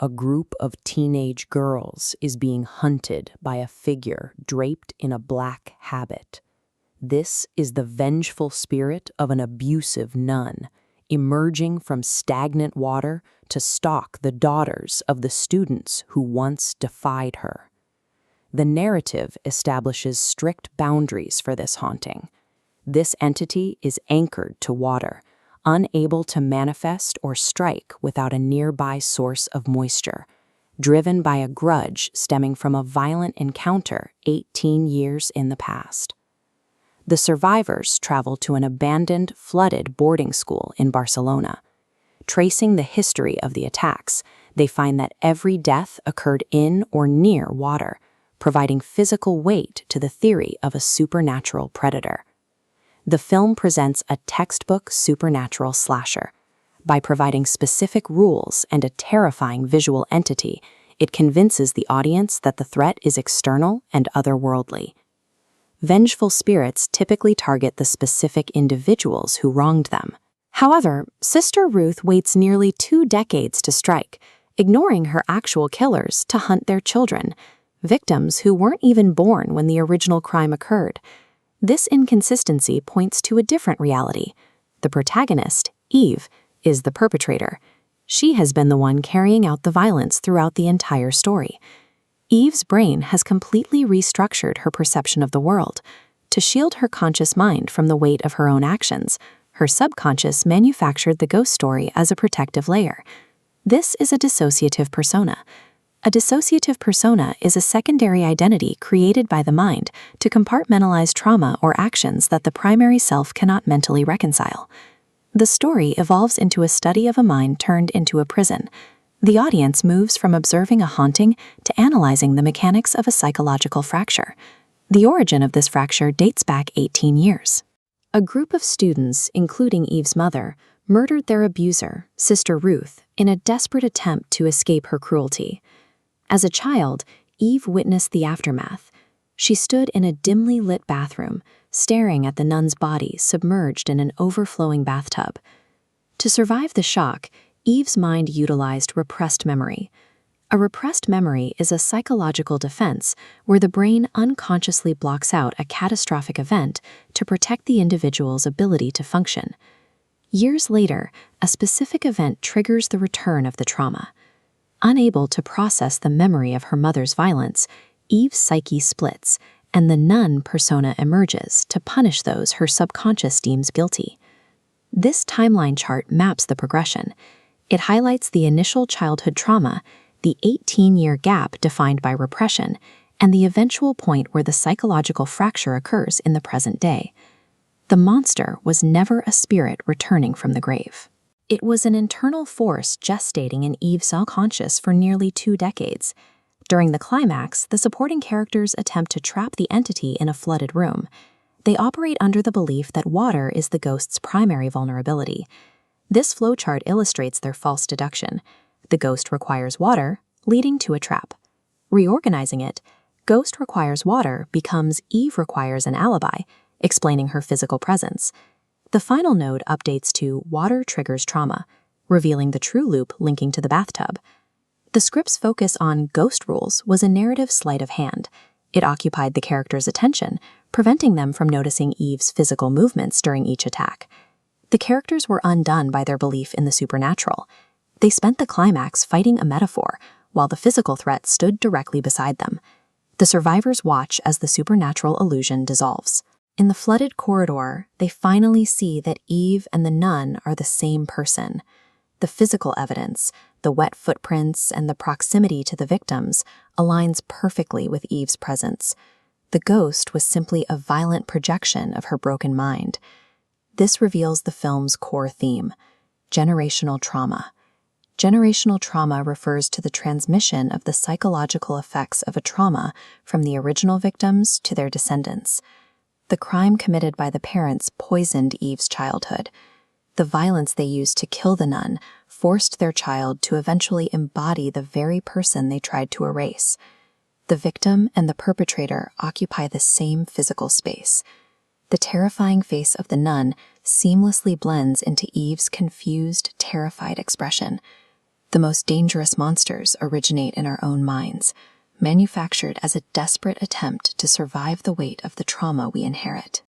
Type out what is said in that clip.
a group of teenage girls is being hunted by a figure draped in a black habit. This is the vengeful spirit of an abusive nun, emerging from stagnant water to stalk the daughters of the students who once defied her. The narrative establishes strict boundaries for this haunting. This entity is anchored to water, unable to manifest or strike without a nearby source of moisture, driven by a grudge stemming from a violent encounter 18 years in the past. The survivors travel to an abandoned, flooded boarding school in Barcelona. Tracing the history of the attacks, they find that every death occurred in or near water, providing physical weight to the theory of a supernatural predator. The film presents a textbook supernatural slasher. By providing specific rules and a terrifying visual entity, it convinces the audience that the threat is external and otherworldly. Vengeful spirits typically target the specific individuals who wronged them. However, Sister Ruth waits nearly 2 decades to strike, ignoring her actual killers to hunt their children, victims who weren't even born when the original crime occurred. This inconsistency points to a different reality. The protagonist, Eve, is the perpetrator. She has been the one carrying out the violence throughout the entire story. Eve's brain has completely restructured her perception of the world. To shield her conscious mind from the weight of her own actions, her subconscious manufactured the ghost story as a protective layer. This is a dissociative persona. A dissociative persona is a secondary identity created by the mind to compartmentalize trauma or actions that the primary self cannot mentally reconcile. The story evolves into a study of a mind turned into a prison. The audience moves from observing a haunting to analyzing the mechanics of a psychological fracture. The origin of this fracture dates back 18 years. A group of students, including Eve's mother, murdered their abuser, Sister Ruth, in a desperate attempt to escape her cruelty. As a child, Eve witnessed the aftermath. She stood in a dimly lit bathroom, staring at the nun's body submerged in an overflowing bathtub. To survive the shock, Eve's mind utilized repressed memory. A repressed memory is a psychological defense where the brain unconsciously blocks out a catastrophic event to protect the individual's ability to function. Years later, a specific event triggers the return of the trauma. Unable to process the memory of her mother's violence, Eve's psyche splits, and the nun persona emerges to punish those her subconscious deems guilty. This timeline chart maps the progression. It highlights the initial childhood trauma, the 18-year gap defined by repression, and the eventual point where the psychological fracture occurs in the present day. The monster was never a spirit returning from the grave. It was an internal force gestating in Eve's subconscious for nearly 2 decades. During the climax, the supporting characters attempt to trap the entity in a flooded room. They operate under the belief that water is the ghost's primary vulnerability. This flowchart illustrates their false deduction. The ghost requires water, leading to a trap. Reorganizing it, ghost requires water becomes Eve requires an alibi, explaining her physical presence. The final node updates to water triggers trauma, revealing the true loop linking to the bathtub. The script's focus on ghost rules was a narrative sleight of hand. It occupied the characters' attention, preventing them from noticing Eve's physical movements during each attack. The characters were undone by their belief in the supernatural. They spent the climax fighting a metaphor, while the physical threat stood directly beside them. The survivors watch as the supernatural illusion dissolves. In the flooded corridor, they finally see that Eve and the nun are the same person. The physical evidence, the wet footprints, and the proximity to the victims aligns perfectly with Eve's presence. The ghost was simply a violent projection of her broken mind. This reveals the film's core theme: generational trauma. Generational trauma refers to the transmission of the psychological effects of a trauma from the original victims to their descendants. The crime committed by the parents poisoned Eve's childhood. The violence they used to kill the nun forced their child to eventually embody the very person they tried to erase. The victim and the perpetrator occupy the same physical space. The terrifying face of the nun seamlessly blends into Eve's confused, terrified expression. The most dangerous monsters originate in our own minds, manufactured as a desperate attempt to survive the weight of the trauma we inherit.